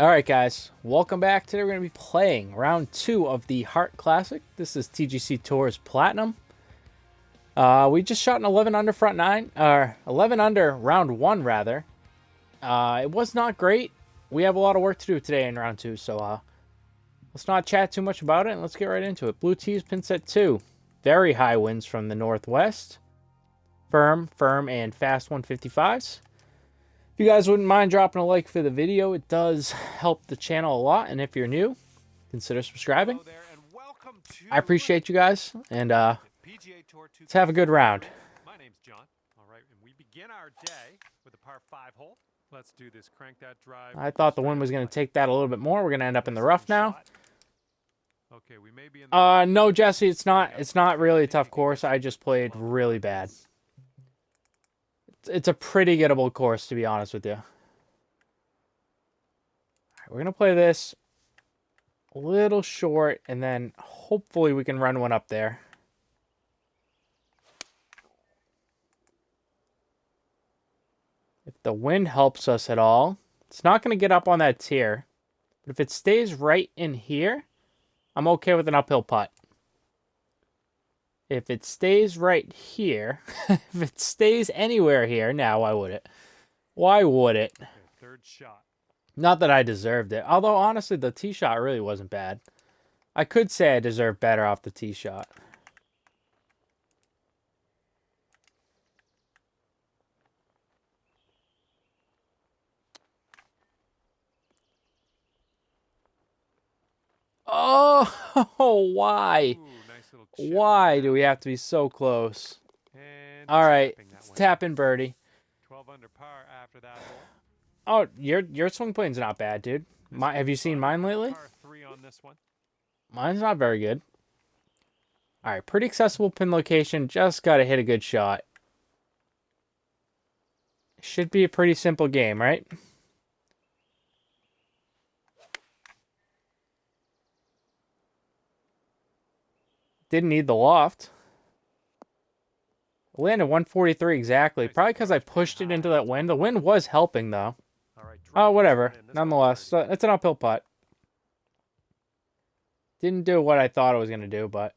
Alright guys, welcome back. Today we're going to be playing round 2 of the Heart Classic. This is TGC Tours Platinum. We just shot an 11 under front 9, or 11 under round 1 rather. It was not great. We have a lot of work to do today in round 2, so let's not chat too much about it and let's get right into it. Blue tees, pin set 2. Very high winds from the northwest. Firm, and fast 155s. If you guys wouldn't mind dropping a like for the video, it does help the channel a lot. And if you're new, consider subscribing. I appreciate you guys, and let's have a good round. My name's John. All right, and we begin our day with a par 5 hole. Let's do this. Crank that drive. I thought the wind was going to take that a little bit more. We're going to end up in the rough now. Okay, we may be in the no, Jesse, it's not really a tough course. I just played really bad. It's a pretty gettable course, to be honest with you. All right, we're going to play this a little short, and then hopefully we can run one up there. If the wind helps us at all, it's not going to get up on that tier. But if it stays right in here, I'm okay with an uphill putt. If it stays right here, if it stays anywhere here, now why would it? Why would it? okay, third shot. Not that I deserved it. Although, honestly, the tee shot really wasn't bad. I could say I deserved better off the tee shot. Oh, why? Ooh, nice little chip Why right do we have to be so close? And All right, tapping that one. tap in birdie. 12 under par after that hole. Oh, your swing plane's not bad, dude. Have you seen mine lately? Par 3 on this one. Mine's not very good. All right, pretty accessible pin location. Just got to hit a good shot. Should be a pretty simple game, right? Didn't need the loft. Landed 143 exactly. Probably because I pushed it into that wind. The wind was helping, though. All right, Oh, whatever. this one Nonetheless, birdie. so it's an uphill putt. Didn't do what I thought I was going to do, but...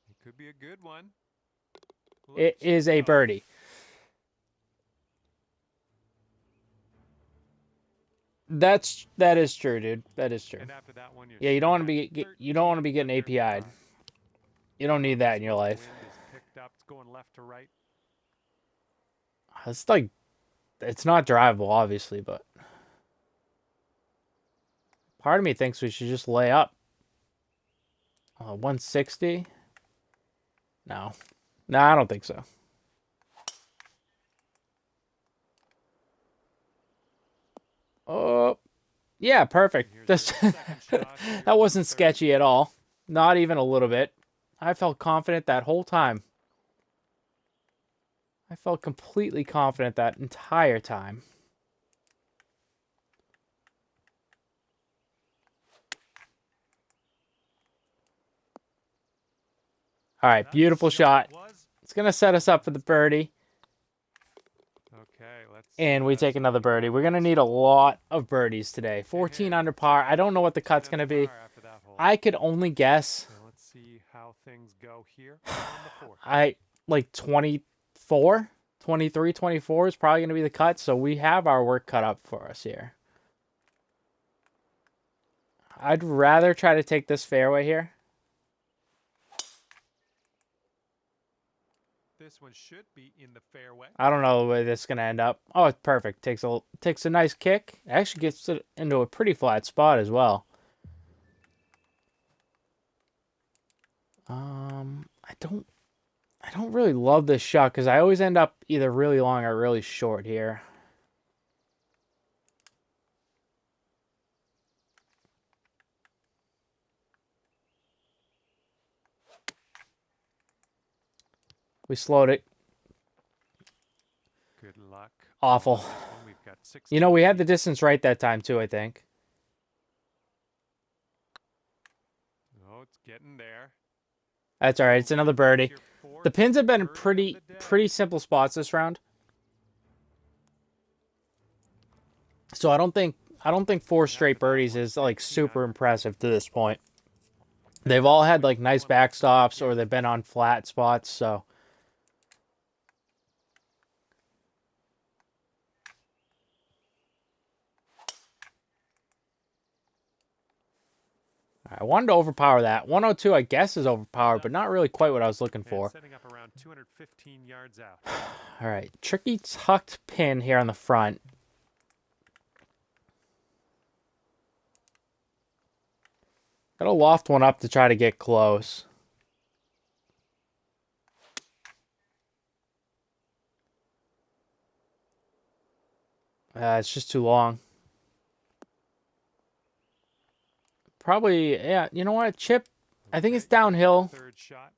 It could be a good one. It Let's is a go. birdie. That is true, dude. That is true. And after that one, Yeah, you don't want to shooting be at you don't want to be 13 getting under API'd. par. You don't need that in your life. Wind is picked up. It's going left to right. It's like it's not drivable, obviously, but part of me thinks we should just lay up. 160. No, I don't think so. Oh, yeah, perfect. Here's Just the second shot here that on wasn't third. sketchy at all. Not even a little bit. I felt confident that whole time. I felt completely confident that entire time. All right, beautiful shot. It's going to set us up for the birdie. Okay, let's. And we take another birdie. We're going to need a lot of birdies today. 14 under par. I don't know what the cut's going to be. I could only guess. So let's see how things go here on the fourth. I like 24, 23, 24 is probably going to be the cut. So we have our work cut up for us here. I'd rather try to take this fairway here. This one should be in the fairway. I don't know the way this is going to end up. Oh, it's perfect. Takes a nice kick. It actually gets it into a pretty flat spot as well. I don't really love this shot because I always end up either really long or really short here. We slowed it. Good luck. Awful. On this one, we've got 16 You know, we had the feet. distance right that time too, I think. Oh, it's getting there. That's all right. It's another birdie. Your fourth The pins have been in birdie of the day. pretty simple spots this round. So I don't think 4 straight birdies is like super impressive to this point. They've all had like nice backstops or they've been on flat spots, so I wanted to overpower that. 102 I guess is overpowered, but not really quite what I was looking for. Setting up around 215 yards out. All right, tricky tucked pin here on the front. Gotta loft one up to try to get close. It's just too long. Probably, yeah, you know what? Chip, I think it's downhill. Third shot.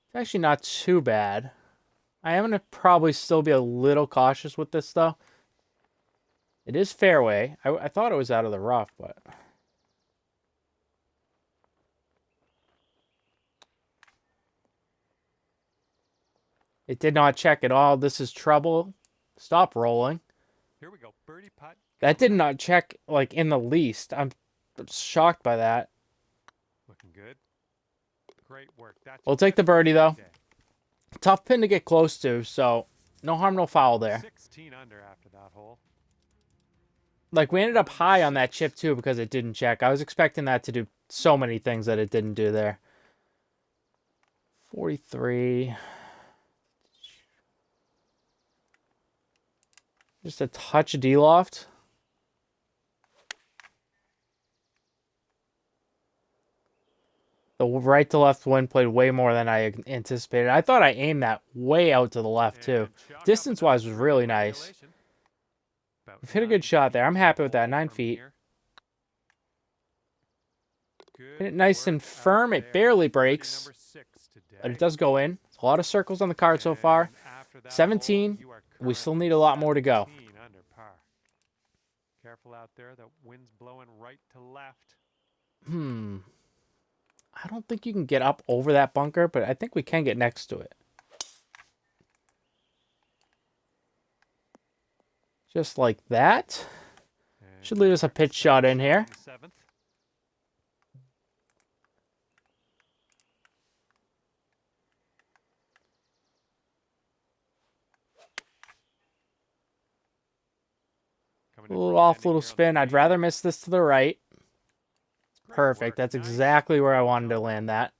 It's actually not too bad. I am going to probably still be a little cautious with this, though. It is fairway. I thought it was out of the rough, but... It did not check at all. This is trouble. Stop rolling. Here we go. Birdie putt. That did not check, like, in the least. I'm shocked by that. Looking good. Great work. That's We'll take the birdie, though. Tough pin to get close to, so no harm, no foul there. 16 under after that hole. Like, we ended up high on that chip, too, because it didn't check. I was expecting that to do so many things that it didn't do there. 43. Just a touch D-loft. The right to left wind played way more than I anticipated. I thought I aimed that way out to the left, too. Distance-wise was really nice. We've hit a good shot there. I'm happy with that. 9 feet. Hit it nice and firm. It barely breaks. But it does go in. A lot of circles on the card so far. 17. We still need a lot more to go. Careful out there. The wind's blowing right to left. I don't think you can get up over that bunker, but I think we can get next to it. Just like that. Should leave us a pitch shot in here. A little off, little spin. I'd rather miss this to the right. Perfect. That's exactly where I wanted to land that.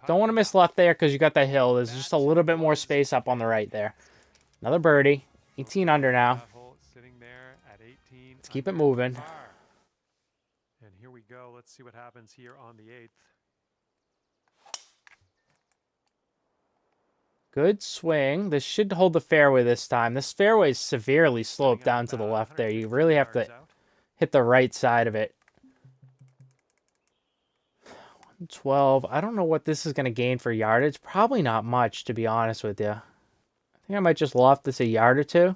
Don't want to miss left there because you got that hill. There's just a little bit more space up on the right there. Another birdie. 18 under now. Let's keep it moving. And here we go. Let's see what happens here on the 8th. Good swing. This should hold the fairway this time. This fairway is severely sloped down to the left there. You really have to hit the right side of it. 112. I don't know what this is going to gain for yardage. Probably not much, to be honest with you. I think I might just loft this a yard or two.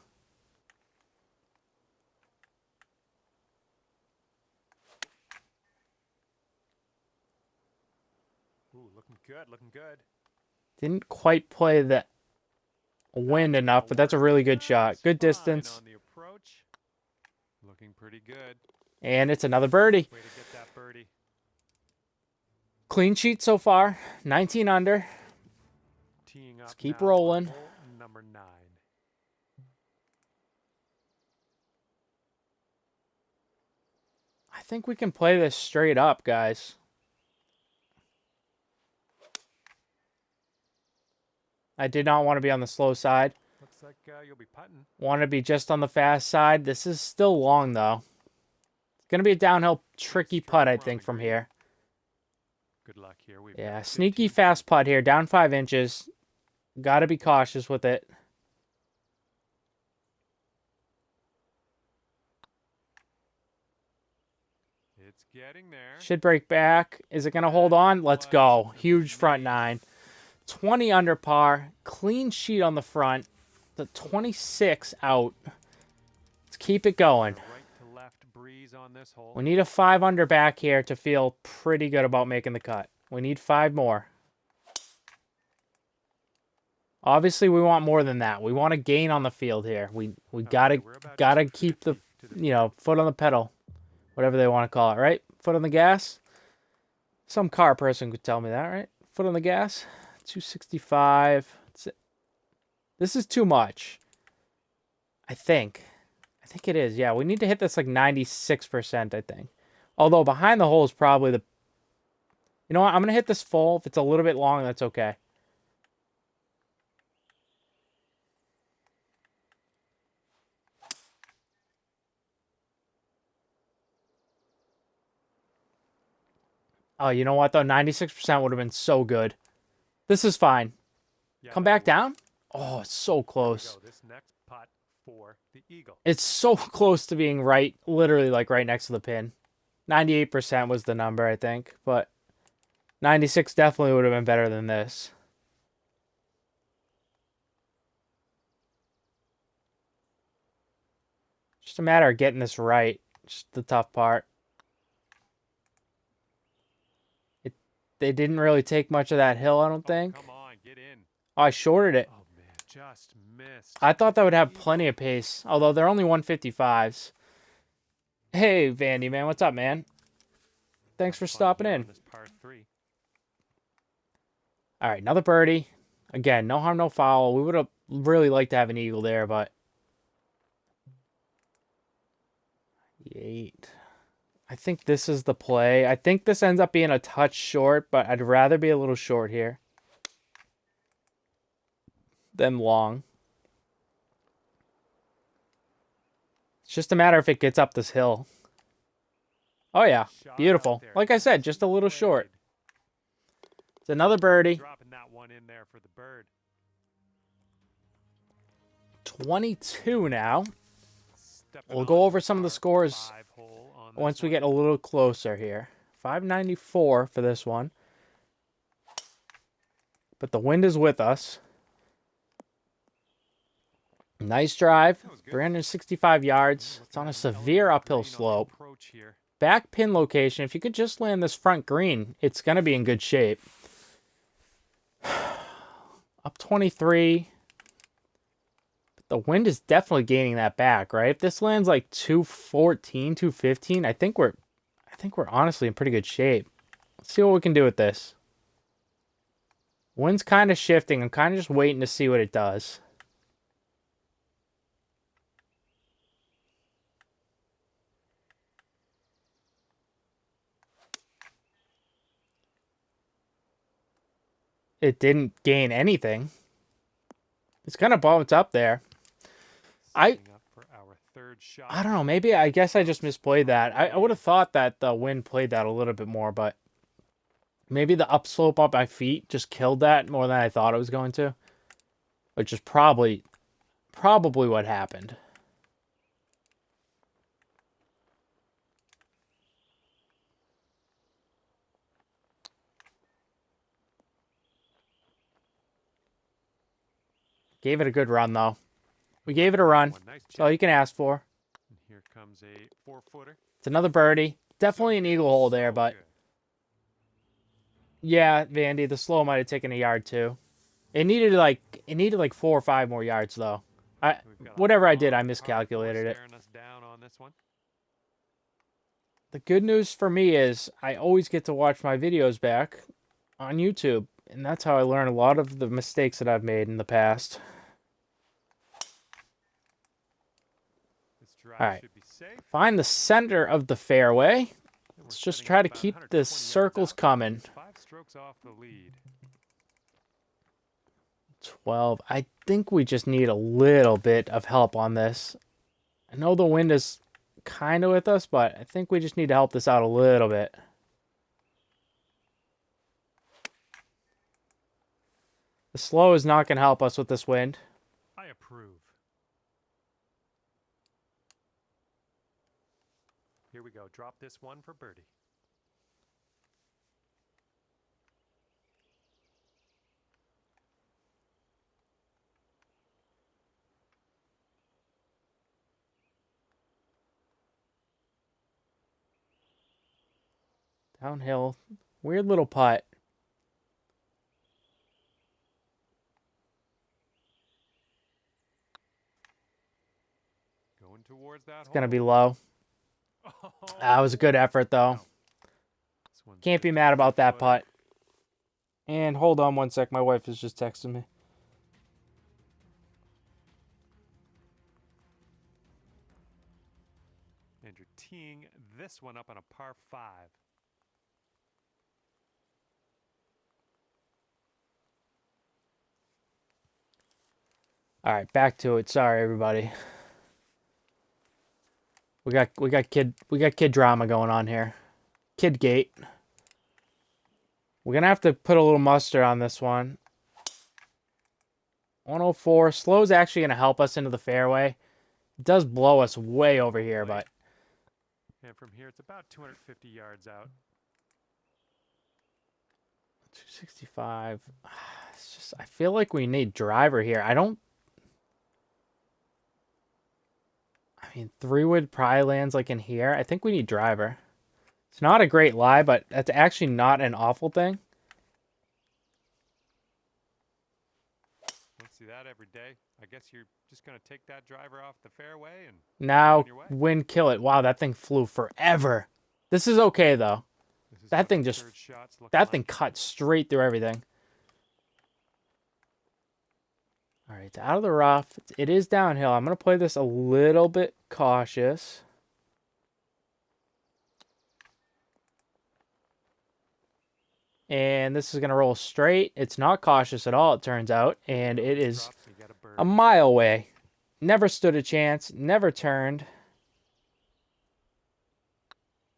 Ooh, looking good, looking good. Didn't quite play the wind enough, but that's a really good shot. Good distance. On the approach. Looking pretty good. And it's another birdie. Way to get that birdie. Clean sheet so far. 19 under. Teeing up. Let's keep rolling. Number 9. I think we can play this straight up, guys. I did not want to be on the slow side. Looks like you'll be putting. Want to be just on the fast side. This is still long, though. It's going to be a downhill, tricky putt, I think, from here. Good luck here. Yeah, sneaky fast putt here. Down 5 inches. Got to be cautious with it. It's getting there. Should break back. Is it going to hold on? Let's go. Huge front 9. 20 under par. Clean sheet on the front. The 26 out. Let's keep it going. Right to left breeze on this hole. We need a 5 under back here to feel pretty good about making the cut. We need 5 more. Obviously, we want more than that. We want to gain on the field here. We Okay, we're about gotta 2 keep the, feet to the foot on the pedal, whatever they want to call it, right? Foot on the gas. Some car person could tell me that, right? Foot on the gas. 265. This is too much. I think it is. Yeah, we need to hit this like 96%, I think. Although behind the hole is probably the... You know what? I'm going to hit this full. If it's a little bit long, that's okay. Oh, you know what, though? 96% would have been so good. This is fine. Yeah, Come back down. Oh, it's so close. This next putt for the eagle. It's so close to being right, literally like right next to the pin. 98% was the number, I think, but 96 definitely would have been better than this. Just a matter of getting this right. Just the tough part. They didn't really take much of that hill, I don't think. Come on, get in. Oh, I shorted it. Oh man, just missed. I thought that would have plenty of pace, although they're only 155s. Hey, Vandy, man. What's up, man? Thanks for stopping in. This par 3. All right, another birdie. Again, no harm, no foul. We would have really liked to have an eagle there, but... 8. I think this is the play. I think this ends up being a touch short, but I'd rather be a little short here than long. It's just a matter if it gets up this hill. Oh, yeah. Beautiful. Like I said, just a little short. It's another birdie. Dropping that one in there for the bird. 22 now. We'll go over some of the scores once we get a little closer here. 594 for this one. But the wind is with us. Nice drive. 365 yards. It's on a severe uphill slope. Back pin location. If you could just land this front green, it's going to be in good shape. Up 23. The wind is definitely gaining that back, right? If this lands like 214, 215, I think we're honestly in pretty good shape. Let's see what we can do with this. Wind's kind of shifting. I'm kind of just waiting to see what it does. It didn't gain anything. It's kind of bumped up there. I don't know. Maybe I guess I just misplayed that. I would have thought that the wind played that a little bit more, but maybe the upslope up my feet just killed that more than I thought it was going to, which is probably what happened. Gave it a good run, though. We gave it a run. That's all you can ask for. And here comes a 4-footer. It's another birdie. Definitely an eagle hole there, but... Yeah, Vandy, the slow might have taken a yard, too. It needed like 4 or 5 more yards, though. Whatever I did, I miscalculated it. The good news for me is I always get to watch my videos back on YouTube, and that's how I learn a lot of the mistakes that I've made in the past. All right, find the center of the fairway. Let's just try to keep the circles coming. 5 strokes off the lead. 12. I think we just need a little bit of help on this. I know the wind is kind of with us, but I think we just need to help this out a little bit. The slow is not going to help us with this wind. I approve. Here we go. Drop this one for birdie. Downhill. Weird little putt. towards that It's going to be hole. low. Oh, That was a good effort, though. this one's Can't be just a mad about that three-footer. putt. And hold on one sec. My wife is just texting me. And you're teeing this one up on a par 5. All right, back to it. Sorry, everybody. We got kid drama going on here. Kid gate. We're gonna have to put a little mustard on this one. 104. Slow's actually gonna help us into the fairway. It does blow us way over here, but And from here, it's about 250 yards out. 265. It's just I feel like we need driver here. I mean, 3-wood probably lands like in here. I think we need driver. It's not a great lie, but that's actually not an awful thing. Don't see that every day. I guess you're just going to take that driver off the fairway and Now, on your way. wind kill it. Wow, that thing flew forever. This is okay, though. This is That what thing the just- third shot's looking That thing like. cut straight through everything. All right, it's out of the rough. It is downhill. I'm going to play this a little bit cautious. And this is going to roll straight. It's not cautious at all, it turns out. And it is Drops, you got a bird. a mile away. Never stood a chance. Never turned.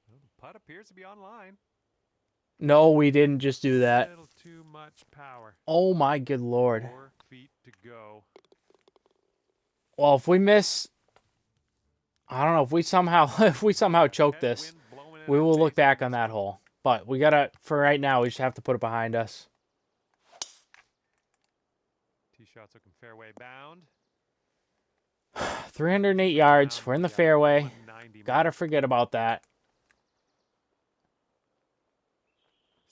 Well, the putt appears to be online. No, we didn't just do A that. little too much power. Oh my good lord. 4 feet to go. Well, if we miss, I don't know, if we somehow choke this, Headwind blowing in we will our look face back on on this that one. hole. But we gotta, for right now, we just have to put it behind us. Tee shot's looking fairway bound. 308 yards. Down We're in the the fairway. 190 mark. Gotta forget about that.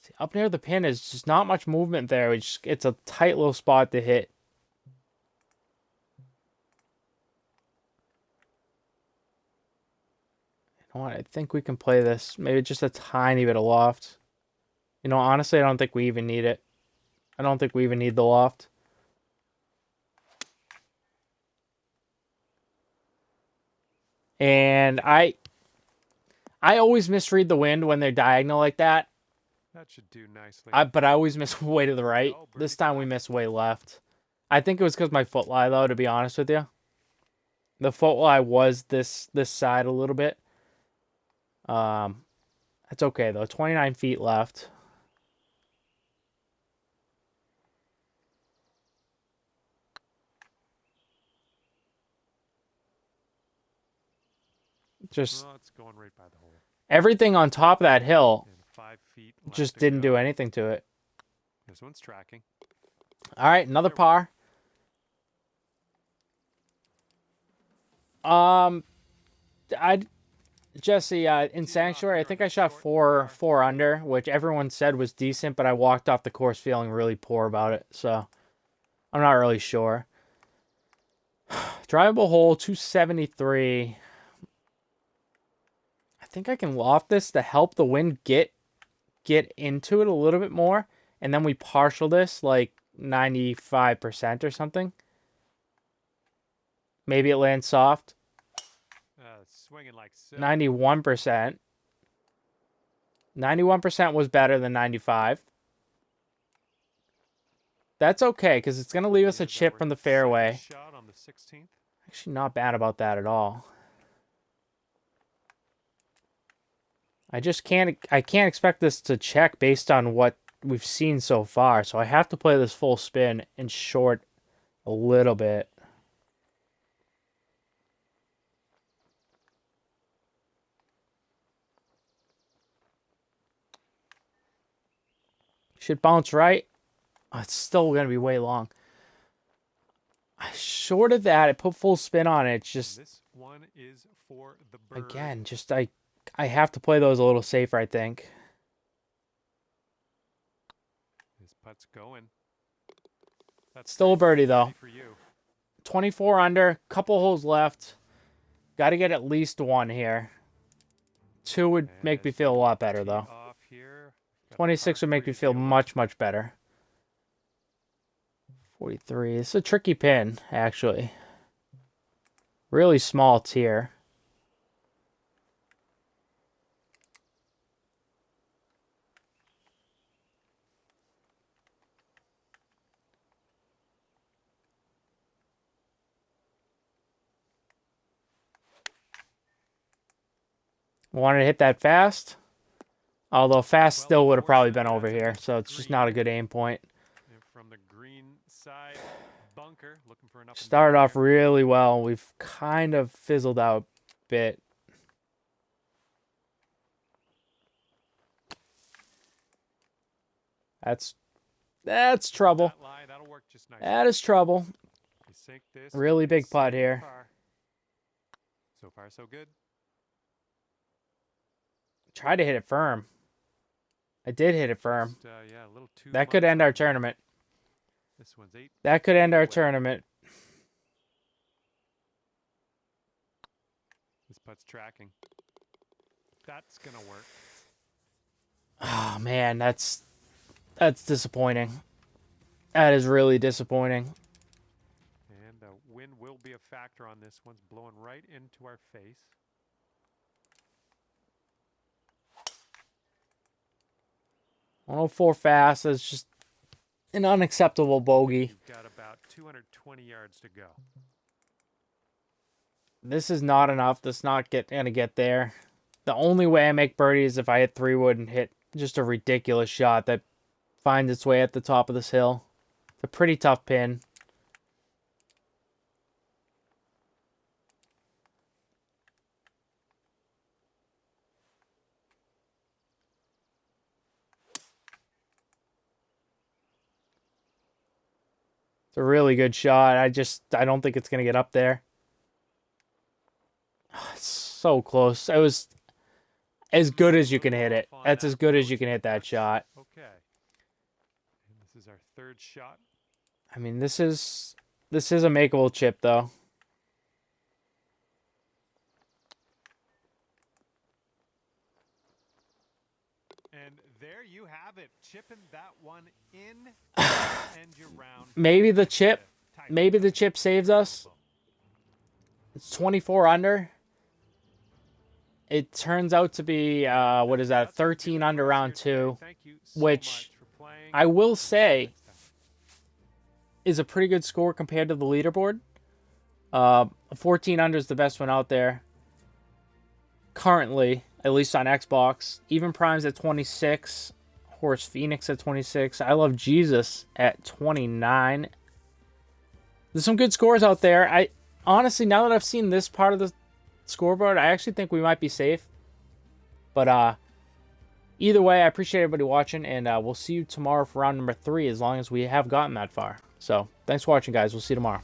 See, up near the pin is just not much movement there. It's a tight little spot to hit. You know what? I think we can play this. Maybe just a tiny bit of loft. You know, honestly, I don't think we even need it. I don't think we even need the loft. And I always misread the wind when they're diagonal like that. That should do nicely. But I always miss way to the right. Oh, This birdie time we putt. missed way left. I think it was because my foot lie, though, to be honest with you. The foot lie was this side a little bit. It's okay, though. 29 feet left. Just Well, it's going right by the hole. everything on top of that hill And 5 feet left just to didn't go. do anything to it. This one's tracking. All right, another par. Jesse, in Sanctuary, I think I shot four under, which everyone said was decent, but I walked off the course feeling really poor about it, so I'm not really sure. Drivable hole, 273. I think I can loft this to help the wind get into it a little bit more, and then we partial this like 95% or something. Maybe it lands soft. Swinging like silk. 91%. 91% was better than 95. That's okay, because it's going to leave us a Is chip our from the second fairway. Shot on the 16th. Actually, not bad about that at all. I can't expect this to check based on what we've seen so far, so I have to play this full spin and short a little bit. Should bounce right. Oh, it's still going to be way long. I shorted that. I put full spin on it. It's just, This one is for the bird. again, just I have to play those a little safer, I think. This putt's going. That's Still a great. birdie, though. Ready for you. 24 under, couple holes left. Got to get at least 1 here. 2 would make me feel a lot better, though. 26 would make me feel much, much better. 43. It's a tricky pin, actually. Really small tier. Wanted to hit that fast. Although fast still would have probably been over here, so it's just not a good aim point. From the green side bunker, looking for an up and Started down off really well. We've kind of fizzled out a bit. That's trouble. That lie, that'll work just nice. That is trouble. You sink this. Really big putt here. So far, so good. Tried to hit it firm. I did hit it firm. Just, yeah, a little too That could much. end our tournament. This one's 8. That could end our away. tournament. This putt's tracking. That's gonna work. Oh man, that's disappointing. That is really disappointing. And wind will be a factor on this. One's blowing right into our face. .104 fast. That's just an unacceptable bogey. You've got about 220 yards to go. This is not enough. That's not gonna get there. The only way I make birdie is if I hit 3-wood and hit just a ridiculous shot that finds its way at the top of this hill. It's a pretty tough pin. It's a really good shot. I don't think it's going to get up there. It's so close. It was as good as you can hit it. That's as good as you can hit that shot. Okay. And this is our 3rd shot. I mean, this is a makeable chip, though. And there you have it. Chipping that one in. And your round. Maybe the chip saves us. It's 24 under. It turns out to be, what is that, 13 under round 2, which I will say is a pretty good score compared to the leaderboard. 14 under is the best one out there currently, at least on Xbox. Even Prime's at 26. Horse Phoenix at 26. I Love Jesus at 29. There's some good scores out there. I honestly, now that I've seen this part of the scoreboard, I actually think we might be safe. But either way, I appreciate everybody watching, and we'll see you tomorrow for round number 3 as long as we have gotten that far. So thanks for watching, guys. We'll see you tomorrow.